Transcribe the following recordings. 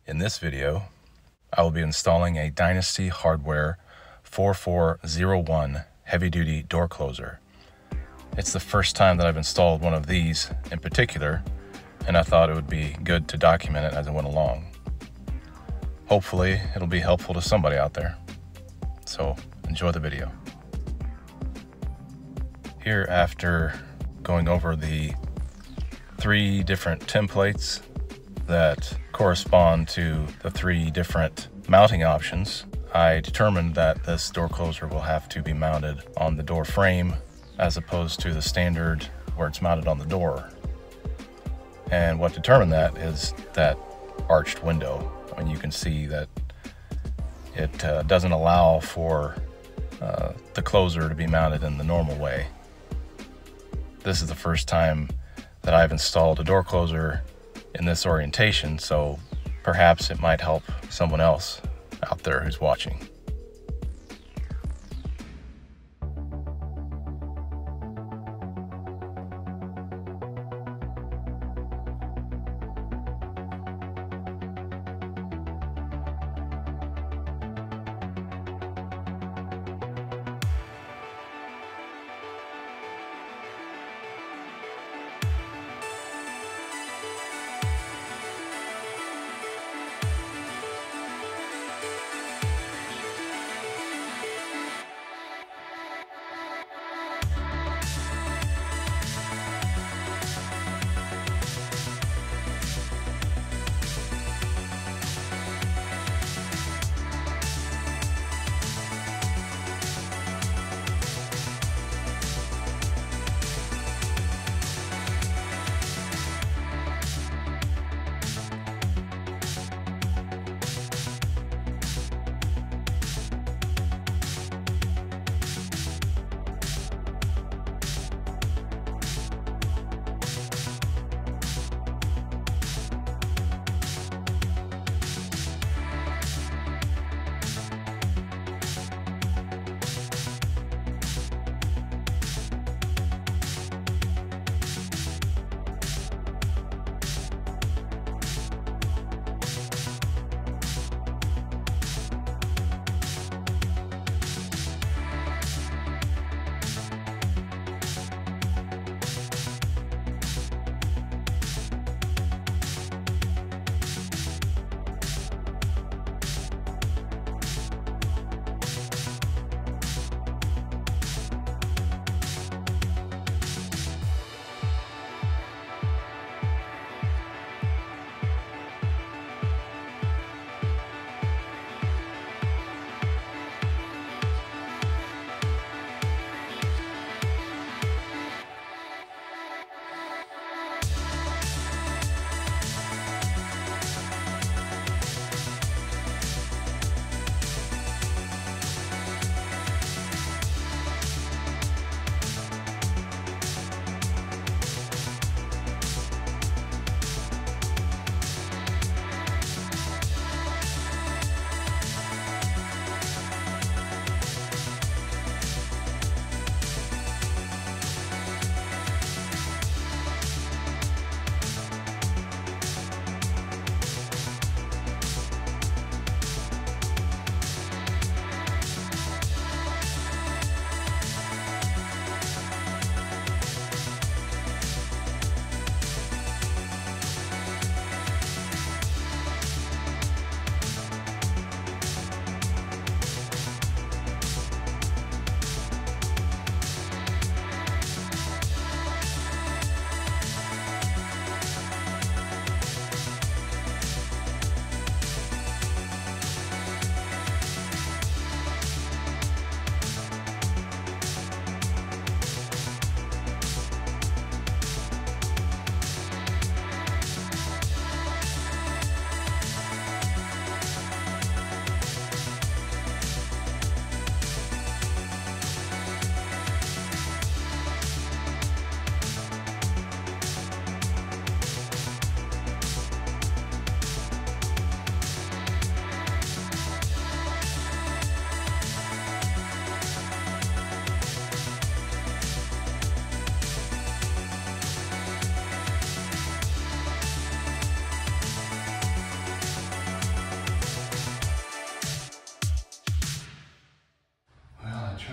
In this video, I will be installing a Dynasty Hardware 4401 heavy-duty door closer. It's the first time that I've installed one of these in particular, and I thought it would be good to document it as I went along. Hopefully, it'll be helpful to somebody out there. So, enjoy the video. Here, after going over the 3 different templates that correspond to the 3 different mounting options, I determined that this door closer will have to be mounted on the door frame as opposed to the standard where it's mounted on the door. And what determined that is that arched window. I mean, you can see that it doesn't allow for the closer to be mounted in the normal way. This is the first time that I've installed a door closer in this orientation, so perhaps it might help someone else out there who's watching.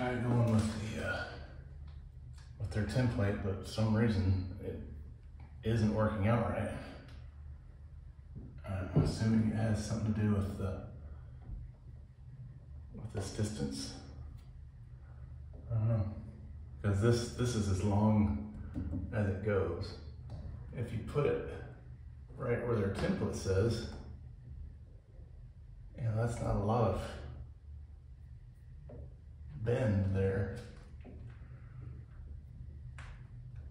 tried going with their template, but for some reason it isn't working out right. I'm assuming it has something to do with this distance. I don't know, because this is as long as it goes. If you put it right where their template says, you know, that's not a lot of bend there.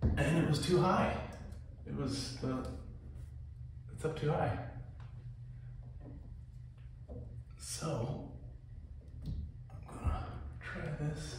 And it was too high. It's up too high. So I'm gonna try this.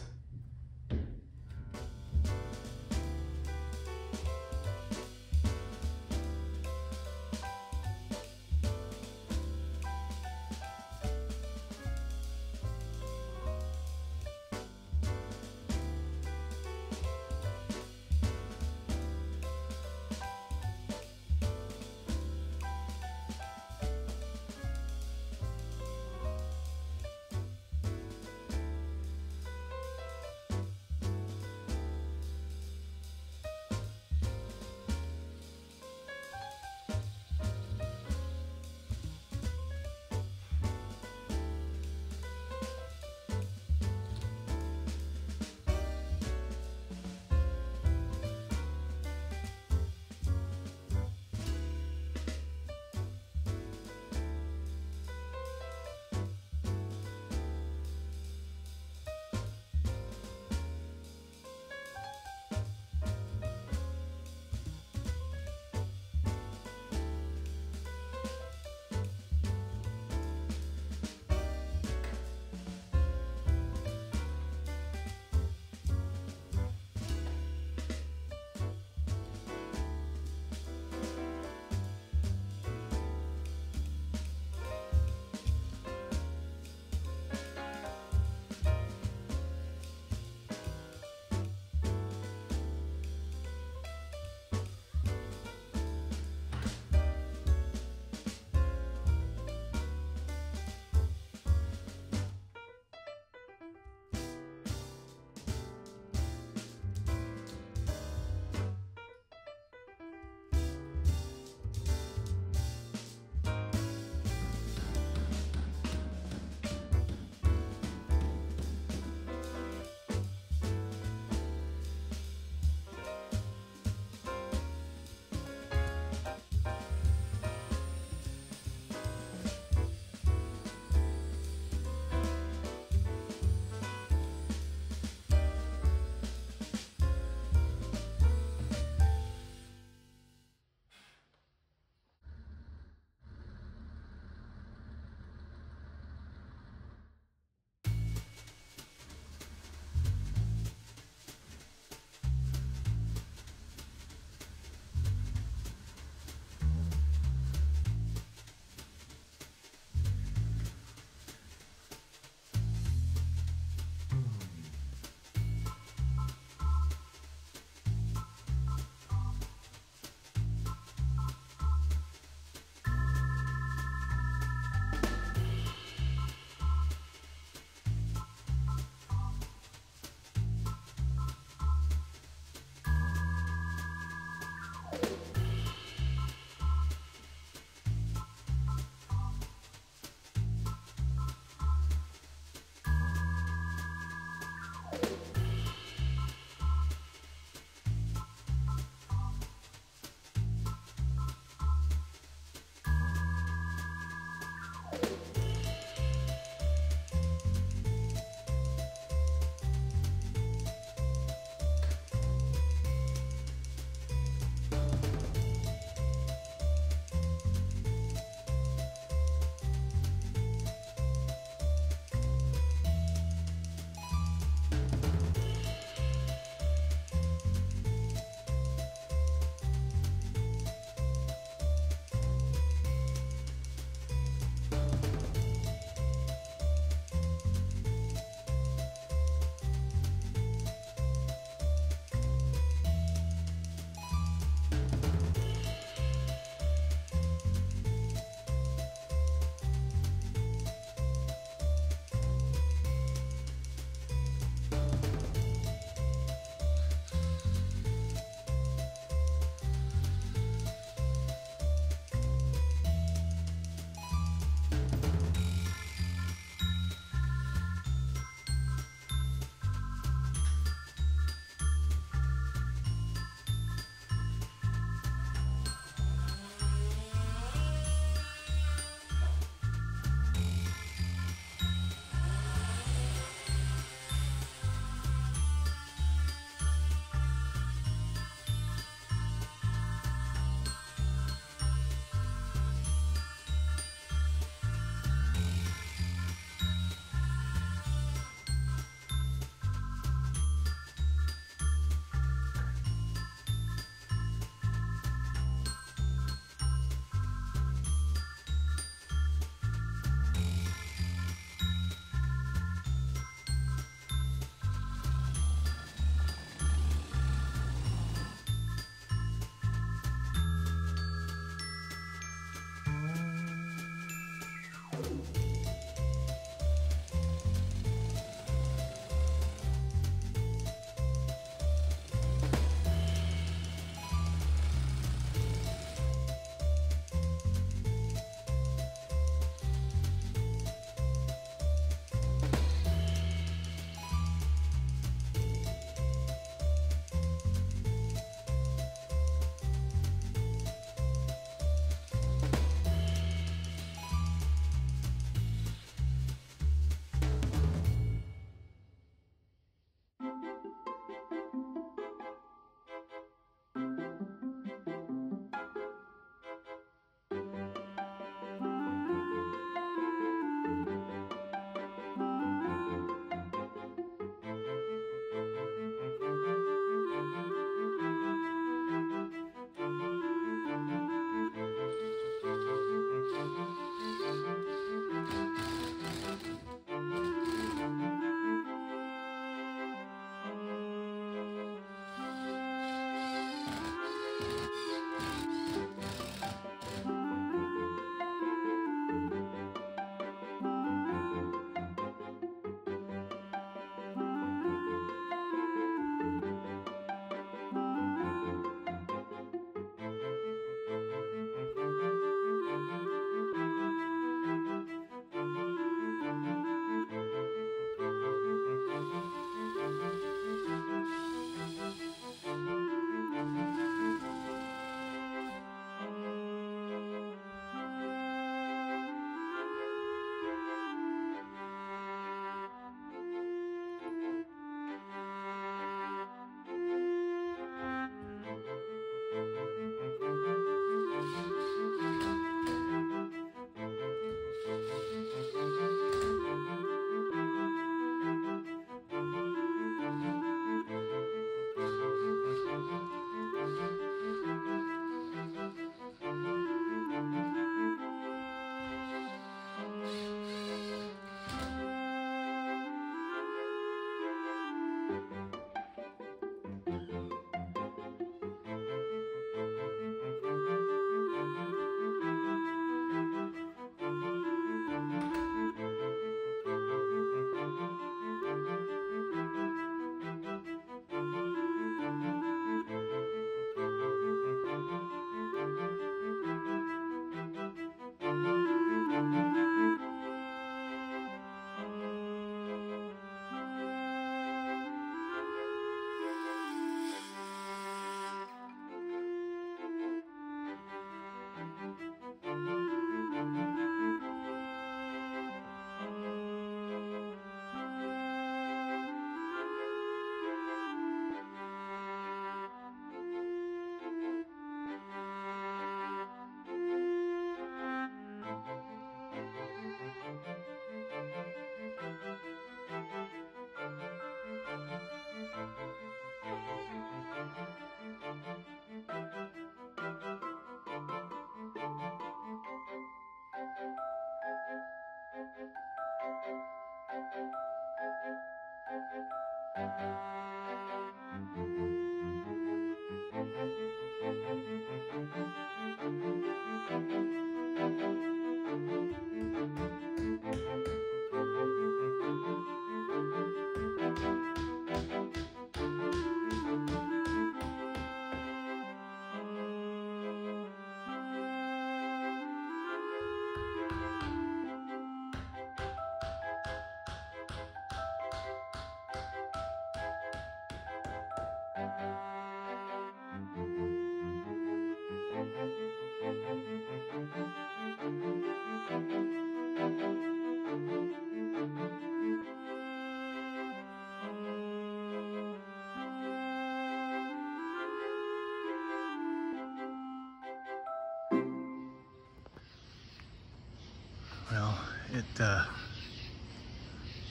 Well, it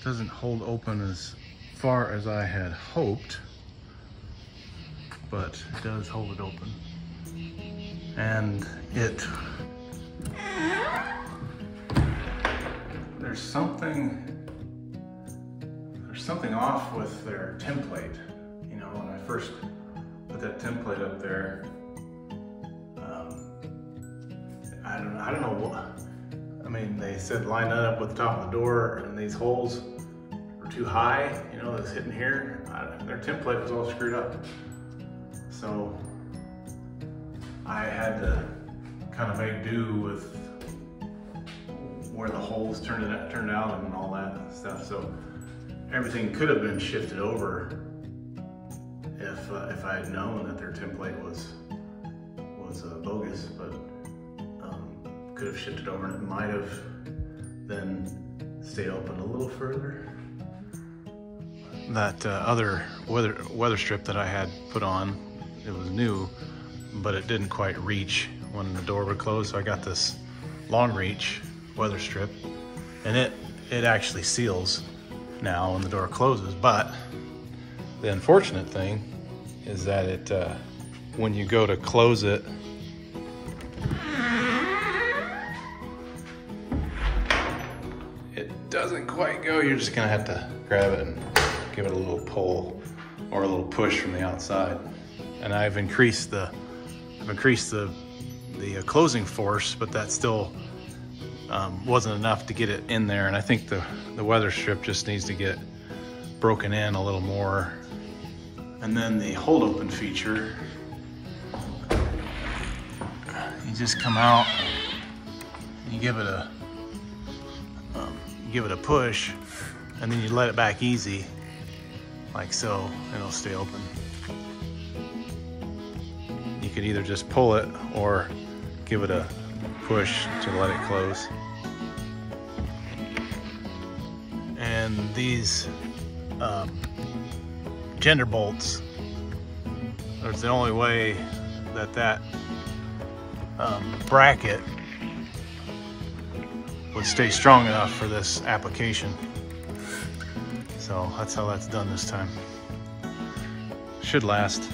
doesn't hold open as far as I had hoped, but it does hold it open. And there's something off with their template. You know, when I first put that template up there, I don't know what, I mean, they said line that up with the top of the door, and these holes were too high, you know, that's hitting here. Their template was all screwed up. So I had to kind of make do with where the holes turned out and all that stuff. So everything could have been shifted over if I had known that their template was bogus, but could have shifted over, and it might have then stayed open a little further. That other weather strip that I had put on, it was new, but it didn't quite reach when the door would close. So I got this long reach weather strip, and it actually seals now when the door closes. But the unfortunate thing is that it when you go to close it, it doesn't quite go. You're just gonna have to grab it and give it a little pull or a little push from the outside. And I've increased the closing force, but that still wasn't enough to get it in there. And I think the weather strip just needs to get broken in a little more. And then the hold open feature, you just come out, you give it a push, and then you let it back easy, like so, and it'll stay open. You could either just pull it or give it a push to let it close. And these gender bolts, there's the only way that bracket would stay strong enough for this application. So that's how that's done this time. Should last.